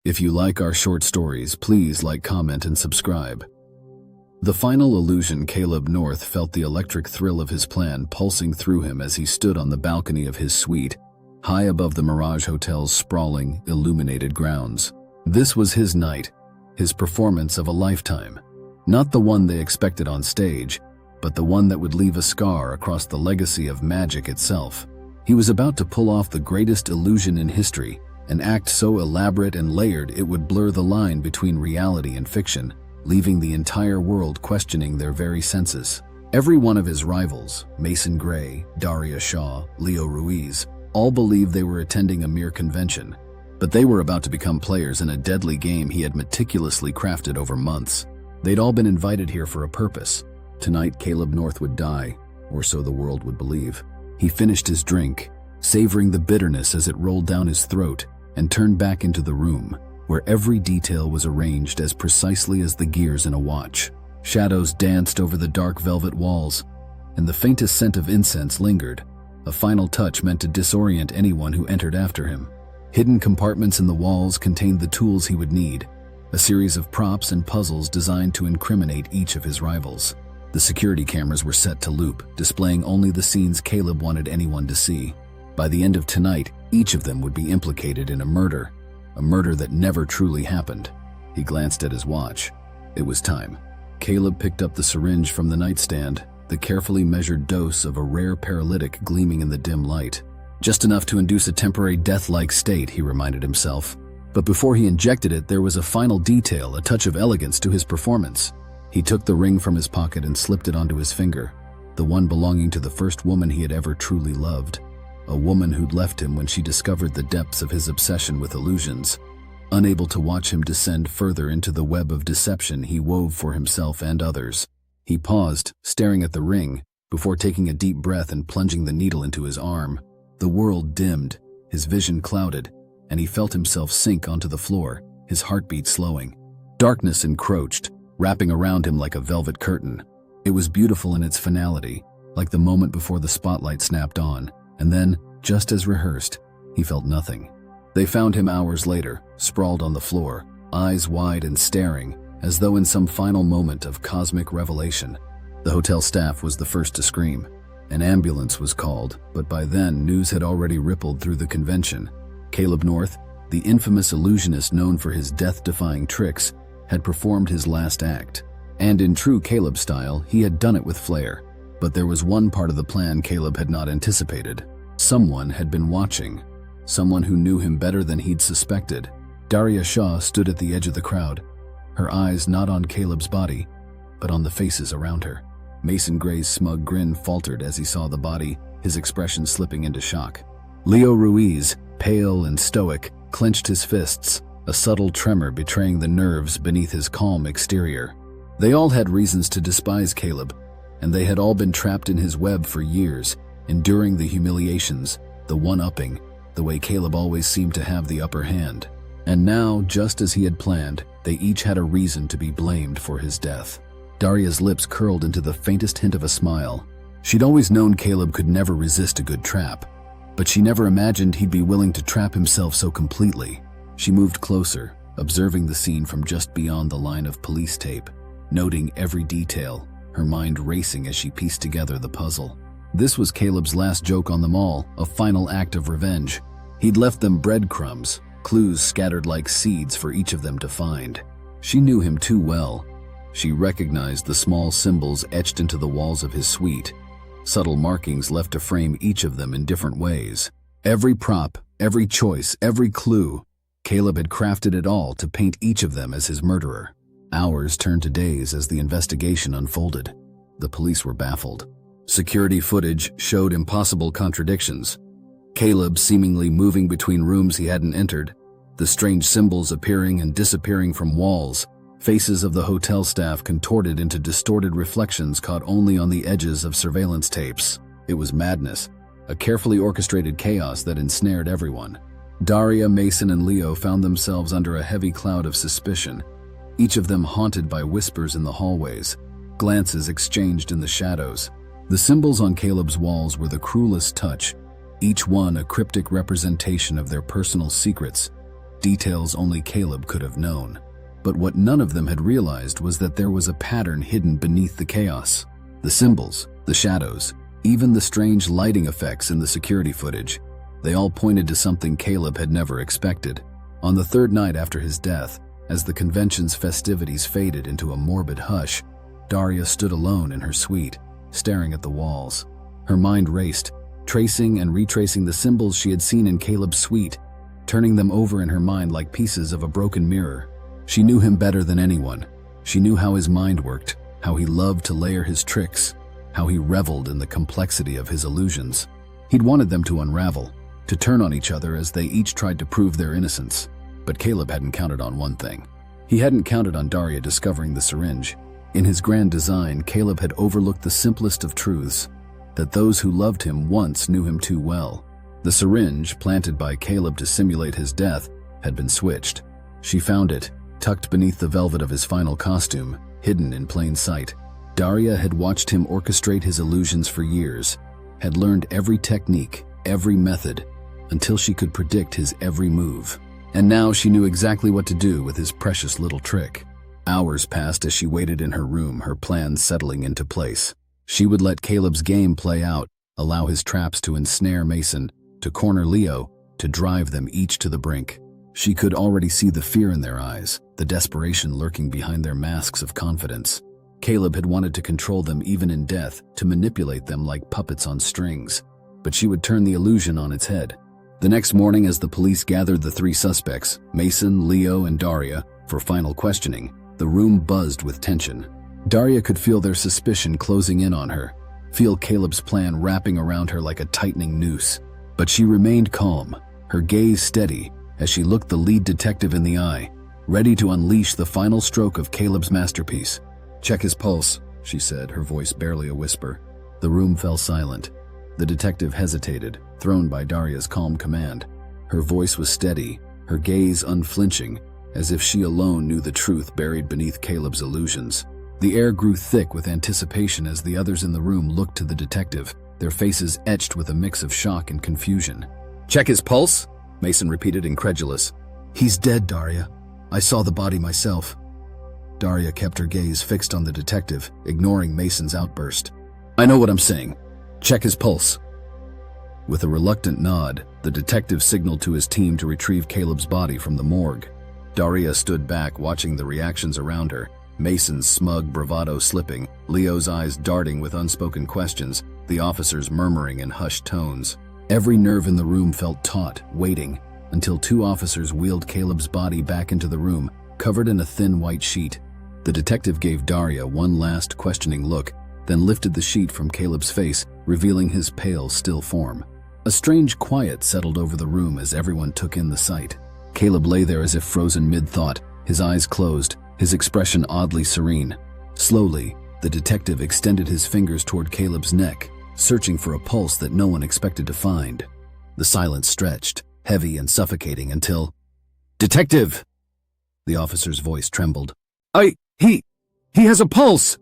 If you like our short stories, please like, comment, and subscribe. The final illusion. Caleb North felt the electric thrill of his plan pulsing through him as he stood on the balcony of his suite, high above the Mirage Hotel's sprawling, illuminated grounds. This was his night, his performance of a lifetime. Not the one they expected on stage, but the one that would leave a scar across the legacy of magic itself. He was about to pull off the greatest illusion in history, an act so elaborate and layered it would blur the line between reality and fiction, leaving the entire world questioning their very senses. Every one of his rivals, Mason Gray, Daria Shaw, Leo Ruiz, all believed they were attending a mere convention, but they were about to become players in a deadly game he had meticulously crafted over months. They'd all been invited here for a purpose. Tonight, Caleb North would die, or so the world would believe. He finished his drink, savoring the bitterness as it rolled down his throat, and turned back into the room, where every detail was arranged as precisely as the gears in a watch. Shadows danced over the dark velvet walls, and the faintest scent of incense lingered, a final touch meant to disorient anyone who entered after him. Hidden compartments in the walls contained the tools he would need, a series of props and puzzles designed to incriminate each of his rivals. The security cameras were set to loop, displaying only the scenes Caleb wanted anyone to see. By the end of tonight, each of them would be implicated in a murder that never truly happened. He glanced at his watch. It was time. Caleb picked up the syringe from the nightstand, the carefully measured dose of a rare paralytic gleaming in the dim light. Just enough to induce a temporary death-like state, he reminded himself. But before he injected it, there was a final detail, a touch of elegance to his performance. He took the ring from his pocket and slipped it onto his finger, the one belonging to the first woman he had ever truly loved. A woman who'd left him when she discovered the depths of his obsession with illusions. Unable to watch him descend further into the web of deception he wove for himself and others, he paused, staring at the ring, before taking a deep breath and plunging the needle into his arm. The world dimmed, his vision clouded, and he felt himself sink onto the floor, his heartbeat slowing. Darkness encroached, wrapping around him like a velvet curtain. It was beautiful in its finality, like the moment before the spotlight snapped on. And then, just as rehearsed, he felt nothing. They found him hours later, sprawled on the floor, eyes wide and staring, as though in some final moment of cosmic revelation. The hotel staff was the first to scream. An ambulance was called, but by then news had already rippled through the convention. Caleb North, the infamous illusionist known for his death-defying tricks, had performed his last act. And in true Caleb style, he had done it with flair. But there was one part of the plan Caleb had not anticipated. Someone had been watching. Someone who knew him better than he'd suspected. Daria Shaw stood at the edge of the crowd, her eyes not on Caleb's body, but on the faces around her. Mason Gray's smug grin faltered as he saw the body, his expression slipping into shock. Leo Ruiz, pale and stoic, clenched his fists, a subtle tremor betraying the nerves beneath his calm exterior. They all had reasons to despise Caleb, and they had all been trapped in his web for years, enduring the humiliations, the one-upping, the way Caleb always seemed to have the upper hand. And now, just as he had planned, they each had a reason to be blamed for his death. Daria's lips curled into the faintest hint of a smile. She'd always known Caleb could never resist a good trap, but she never imagined he'd be willing to trap himself so completely. She moved closer, observing the scene from just beyond the line of police tape, noting every detail, her mind racing as she pieced together the puzzle. This was Caleb's last joke on them all, a final act of revenge. He'd left them breadcrumbs, clues scattered like seeds for each of them to find. She knew him too well. She recognized the small symbols etched into the walls of his suite, subtle markings left to frame each of them in different ways. Every prop, every choice, every clue, Caleb had crafted it all to paint each of them as his murderer. Hours turned to days as the investigation unfolded. The police were baffled. Security footage showed impossible contradictions. Caleb seemingly moving between rooms he hadn't entered, the strange symbols appearing and disappearing from walls, faces of the hotel staff contorted into distorted reflections caught only on the edges of surveillance tapes. It was madness, a carefully orchestrated chaos that ensnared everyone. Daria, Mason, and Leo found themselves under a heavy cloud of suspicion, each of them haunted by whispers in the hallways, glances exchanged in the shadows. The symbols on Caleb's walls were the cruelest touch, each one a cryptic representation of their personal secrets, details only Caleb could have known. But what none of them had realized was that there was a pattern hidden beneath the chaos. The symbols, the shadows, even the strange lighting effects in the security footage, they all pointed to something Caleb had never expected. On the third night after his death, as the convention's festivities faded into a morbid hush, Daria stood alone in her suite, staring at the walls. Her mind raced, tracing and retracing the symbols she had seen in Caleb's suite, turning them over in her mind like pieces of a broken mirror. She knew him better than anyone. She knew how his mind worked, how he loved to layer his tricks, how he reveled in the complexity of his illusions. He'd wanted them to unravel, to turn on each other as they each tried to prove their innocence. But Caleb hadn't counted on one thing. He hadn't counted on Daria discovering the syringe. In his grand design, Caleb had overlooked the simplest of truths, that those who loved him once knew him too well. The syringe, planted by Caleb to simulate his death, had been switched. She found it, tucked beneath the velvet of his final costume, hidden in plain sight. Daria had watched him orchestrate his illusions for years, had learned every technique, every method, until she could predict his every move. And now she knew exactly what to do with his precious little trick. Hours passed as she waited in her room, her plans settling into place. She would let Caleb's game play out, allow his traps to ensnare Mason, to corner Leo, to drive them each to the brink. She could already see the fear in their eyes, the desperation lurking behind their masks of confidence. Caleb had wanted to control them even in death, to manipulate them like puppets on strings. But she would turn the illusion on its head. The next morning, as the police gathered the three suspects, Mason, Leo, and Daria, for final questioning, the room buzzed with tension. Daria could feel their suspicion closing in on her, feel Caleb's plan wrapping around her like a tightening noose. But she remained calm, her gaze steady, as she looked the lead detective in the eye, ready to unleash the final stroke of Caleb's masterpiece. "Check his pulse," she said, her voice barely a whisper. The room fell silent. The detective hesitated, thrown by Daria's calm command. Her voice was steady, her gaze unflinching, as if she alone knew the truth buried beneath Caleb's illusions. The air grew thick with anticipation as the others in the room looked to the detective, their faces etched with a mix of shock and confusion. "Check his pulse?" Mason repeated, incredulous. "He's dead, Daria. I saw the body myself." Daria kept her gaze fixed on the detective, ignoring Mason's outburst. "I know what I'm saying. Check his pulse." With a reluctant nod, the detective signaled to his team to retrieve Caleb's body from the morgue. Daria stood back, watching the reactions around her, Mason's smug bravado slipping, Leo's eyes darting with unspoken questions, the officers murmuring in hushed tones. Every nerve in the room felt taut, waiting, until two officers wheeled Caleb's body back into the room, covered in a thin white sheet. The detective gave Daria one last questioning look, then lifted the sheet from Caleb's face, revealing his pale, still form. A strange quiet settled over the room as everyone took in the sight. Caleb lay there as if frozen mid-thought, his eyes closed, his expression oddly serene. Slowly, the detective extended his fingers toward Caleb's neck, searching for a pulse that no one expected to find. The silence stretched, heavy and suffocating, until... "Detective!" The officer's voice trembled. He has a pulse!"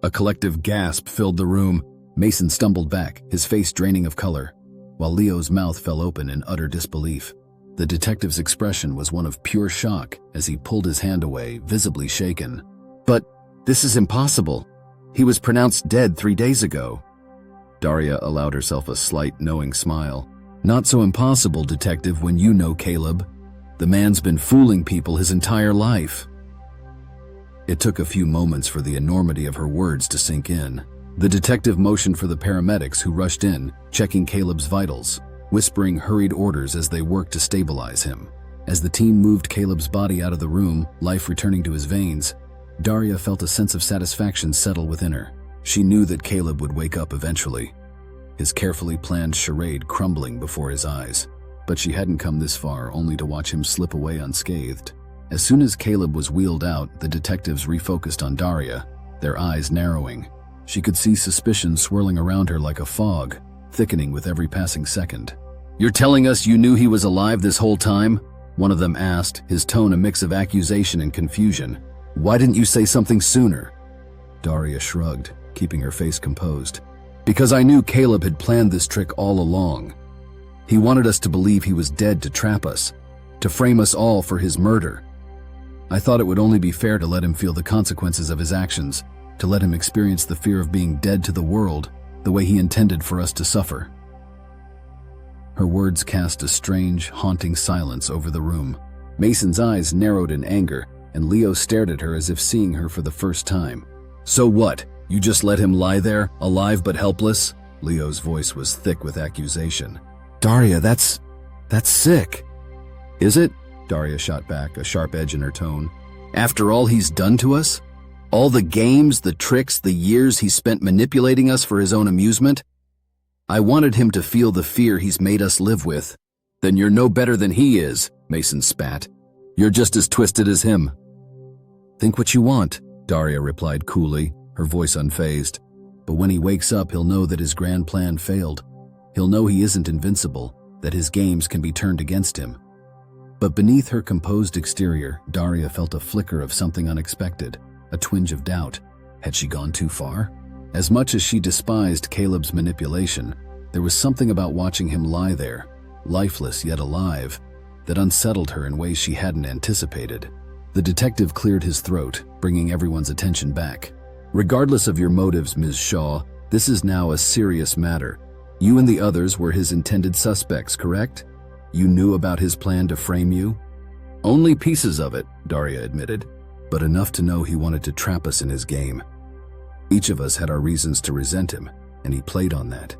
A collective gasp filled the room. Mason stumbled back, his face draining of color, while Leo's mouth fell open in utter disbelief. The detective's expression was one of pure shock as he pulled his hand away, visibly shaken. "But this is impossible. He was pronounced dead 3 days ago." Daria allowed herself a slight, knowing smile. "Not so impossible, detective, when you know Caleb. The man's been fooling people his entire life." It took a few moments for the enormity of her words to sink in. The detective motioned for the paramedics who rushed in, checking Caleb's vitals, whispering hurried orders as they worked to stabilize him. As the team moved Caleb's body out of the room, life returning to his veins, Daria felt a sense of satisfaction settle within her. She knew that Caleb would wake up eventually, his carefully planned charade crumbling before his eyes. But she hadn't come this far only to watch him slip away unscathed. As soon as Caleb was wheeled out, the detectives refocused on Daria, their eyes narrowing. She could see suspicion swirling around her like a fog, thickening with every passing second. "You're telling us you knew he was alive this whole time?" one of them asked, his tone a mix of accusation and confusion. "Why didn't you say something sooner?" Daria shrugged, keeping her face composed. "Because I knew Caleb had planned this trick all along. He wanted us to believe he was dead to trap us, to frame us all for his murder. I thought it would only be fair to let him feel the consequences of his actions, to let him experience the fear of being dead to the world the way he intended for us to suffer." Her words cast a strange, haunting silence over the room. Mason's eyes narrowed in anger, and Leo stared at her as if seeing her for the first time. "So what? You just let him lie there, alive but helpless?" Leo's voice was thick with accusation. "Daria, that's sick." "Is it?" Daria shot back, a sharp edge in her tone. "After all he's done to us? All the games, the tricks, the years he spent manipulating us for his own amusement? I wanted him to feel the fear he's made us live with." "Then you're no better than he is," Mason spat. "You're just as twisted as him." "Think what you want," Daria replied coolly, her voice unfazed. "But when he wakes up, he'll know that his grand plan failed. He'll know he isn't invincible, that his games can be turned against him." But beneath her composed exterior, Daria felt a flicker of something unexpected, a twinge of doubt. Had she gone too far? As much as she despised Caleb's manipulation, there was something about watching him lie there, lifeless yet alive, that unsettled her in ways she hadn't anticipated. The detective cleared his throat, bringing everyone's attention back. "Regardless of your motives, Ms. Shaw, this is now a serious matter. You and the others were his intended suspects, correct? You knew about his plan to frame you?" "Only pieces of it," Daria admitted, "but enough to know he wanted to trap us in his game. Each of us had our reasons to resent him, and he played on that.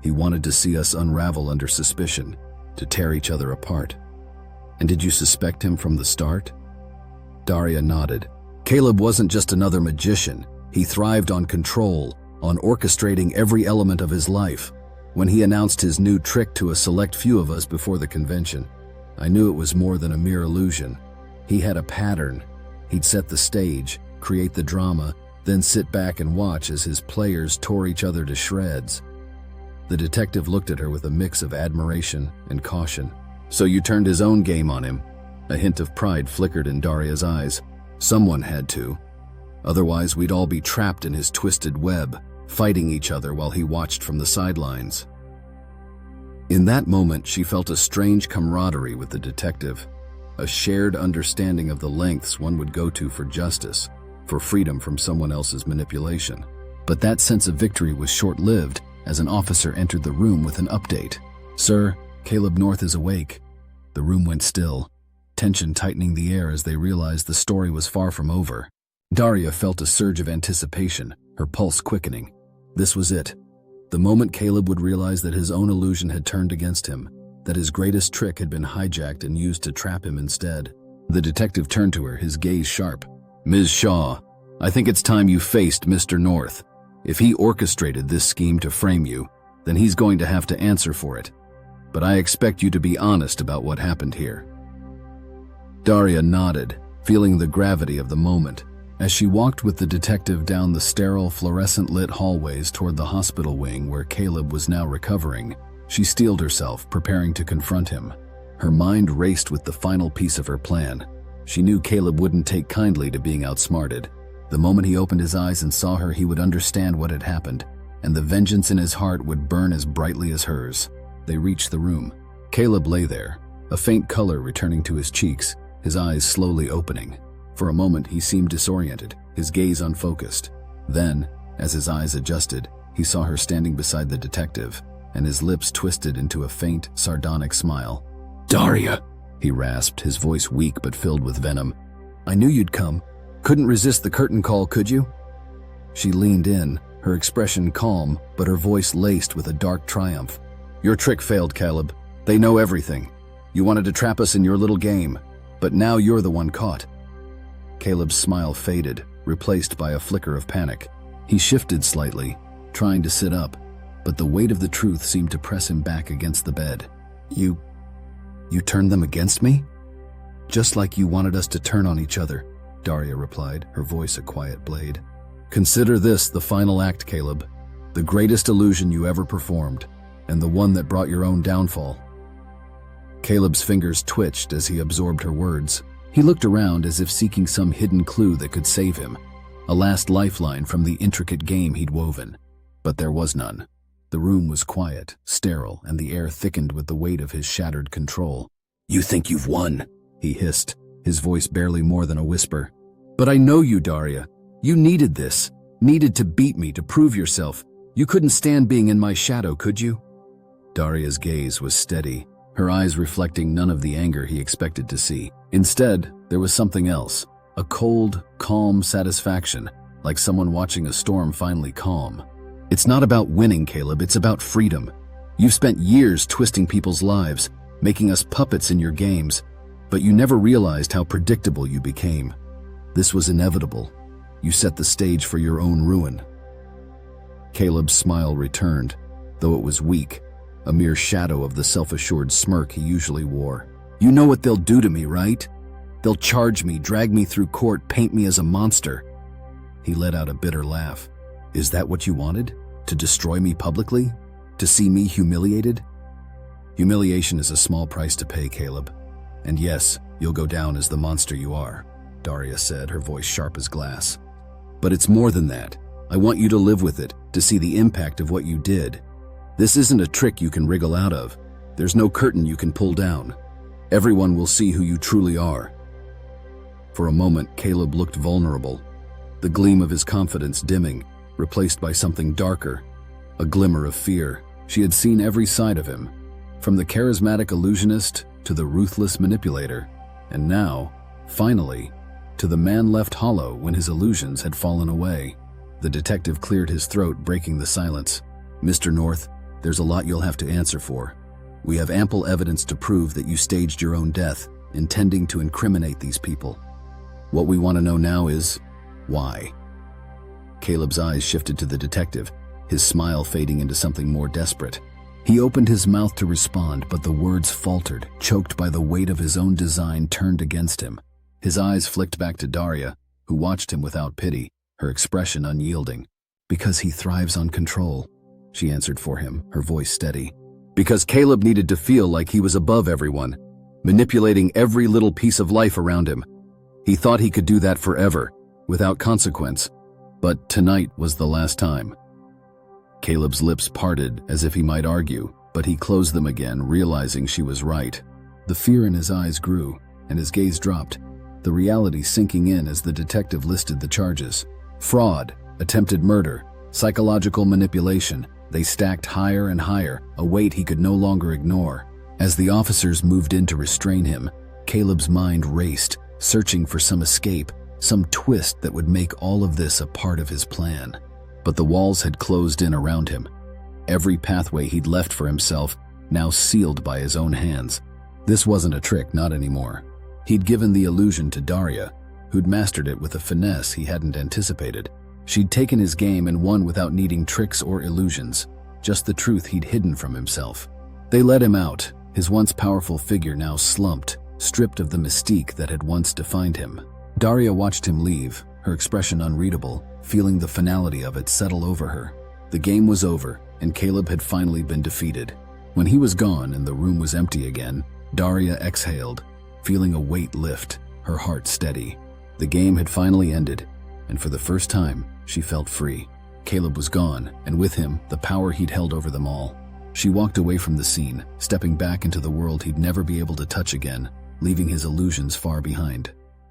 He wanted to see us unravel under suspicion, to tear each other apart." "And did you suspect him from the start?" Daria nodded. "Caleb wasn't just another magician. He thrived on control, on orchestrating every element of his life. When he announced his new trick to a select few of us before the convention, I knew it was more than a mere illusion. He had a pattern. He'd set the stage, create the drama, then sit back and watch as his players tore each other to shreds." The detective looked at her with a mix of admiration and caution. "So you turned his own game on him?" A hint of pride flickered in Daria's eyes. "Someone had to. Otherwise, we'd all be trapped in his twisted web, fighting each other while he watched from the sidelines." In that moment, she felt a strange camaraderie with the detective, a shared understanding of the lengths one would go to for justice, for freedom from someone else's manipulation. But that sense of victory was short-lived as an officer entered the room with an update. "Sir, Caleb North is awake." The room went still, tension tightening the air as they realized the story was far from over. Daria felt a surge of anticipation, her pulse quickening. This was it. The moment Caleb would realize that his own illusion had turned against him, that his greatest trick had been hijacked and used to trap him instead. The detective turned to her, his gaze sharp. "Ms. Shaw, I think it's time you faced Mr. North. If he orchestrated this scheme to frame you, then he's going to have to answer for it. But I expect you to be honest about what happened here." Daria nodded, feeling the gravity of the moment. As she walked with the detective down the sterile, fluorescent-lit hallways toward the hospital wing where Caleb was now recovering, she steeled herself, preparing to confront him. Her mind raced with the final piece of her plan. She knew Caleb wouldn't take kindly to being outsmarted. The moment he opened his eyes and saw her, he would understand what had happened, and the vengeance in his heart would burn as brightly as hers. They reached the room. Caleb lay there, a faint color returning to his cheeks, his eyes slowly opening. For a moment, he seemed disoriented, his gaze unfocused. Then, as his eyes adjusted, he saw her standing beside the detective, and his lips twisted into a faint, sardonic smile. "Daria!" he rasped, his voice weak but filled with venom. "I knew you'd come. Couldn't resist the curtain call, could you?" She leaned in, her expression calm, but her voice laced with a dark triumph. "Your trick failed, Caleb. They know everything. You wanted to trap us in your little game, but now you're the one caught." Caleb's smile faded, replaced by a flicker of panic. He shifted slightly, trying to sit up, but the weight of the truth seemed to press him back against the bed. You turned them against me?" "Just like you wanted us to turn on each other," Daria replied, her voice a quiet blade. "Consider this the final act, Caleb, the greatest illusion you ever performed, and the one that brought your own downfall." Caleb's fingers twitched as he absorbed her words. He looked around as if seeking some hidden clue that could save him, a last lifeline from the intricate game he'd woven. But there was none. The room was quiet, sterile, and the air thickened with the weight of his shattered control. "You think you've won," he hissed, his voice barely more than a whisper. "But I know you, Daria. You needed this. Needed to beat me, to prove yourself. You couldn't stand being in my shadow, could you?" Daria's gaze was steady, her eyes reflecting none of the anger he expected to see. Instead, there was something else, a cold, calm satisfaction, like someone watching a storm finally calm. "It's not about winning, Caleb, it's about freedom. You've spent years twisting people's lives, making us puppets in your games, but you never realized how predictable you became. This was inevitable. You set the stage for your own ruin." Caleb's smile returned, though it was weak, a mere shadow of the self-assured smirk he usually wore. "You know what they'll do to me, right? They'll charge me, drag me through court, paint me as a monster." He let out a bitter laugh. "Is that what you wanted? To destroy me publicly? To see me humiliated?" "Humiliation is a small price to pay, Caleb. And yes, you'll go down as the monster you are," Daria said, her voice sharp as glass. "But it's more than that. I want you to live with it, to see the impact of what you did. This isn't a trick you can wriggle out of. There's no curtain you can pull down. Everyone will see who you truly are." For a moment, Caleb looked vulnerable, the gleam of his confidence dimming, replaced by something darker, a glimmer of fear. She had seen every side of him, from the charismatic illusionist to the ruthless manipulator, and now, finally, to the man left hollow when his illusions had fallen away. The detective cleared his throat, breaking the silence. "Mr. North, there's a lot you'll have to answer for. We have ample evidence to prove that you staged your own death, intending to incriminate these people. What we want to know now is, why?" Caleb's eyes shifted to the detective, his smile fading into something more desperate. He opened his mouth to respond, but the words faltered, choked by the weight of his own design turned against him. His eyes flicked back to Daria, who watched him without pity, her expression unyielding. "Because he thrives on control," she answered for him, her voice steady. "Because Caleb needed to feel like he was above everyone, manipulating every little piece of life around him. He thought he could do that forever, without consequence. But tonight was the last time." Caleb's lips parted as if he might argue, but he closed them again, realizing she was right. The fear in his eyes grew, and his gaze dropped, the reality sinking in as the detective listed the charges. Fraud, attempted murder, psychological manipulation. They stacked higher and higher, a weight he could no longer ignore. As the officers moved in to restrain him, Caleb's mind raced, searching for some escape, some twist that would make all of this a part of his plan. But the walls had closed in around him, every pathway he'd left for himself now sealed by his own hands. This wasn't a trick, not anymore. He'd given the illusion to Daria, who'd mastered it with a finesse he hadn't anticipated. She'd taken his game and won without needing tricks or illusions, just the truth he'd hidden from himself. They let him out, his once powerful figure now slumped, stripped of the mystique that had once defined him. Daria watched him leave, her expression unreadable, feeling the finality of it settle over her. The game was over, and Caleb had finally been defeated. When he was gone and the room was empty again, Daria exhaled, feeling a weight lift, her heart steady. The game had finally ended, and for the first time, she felt free. Caleb was gone, and with him, the power he'd held over them all. She walked away from the scene, stepping back into the world he'd never be able to touch again, leaving his illusions far behind.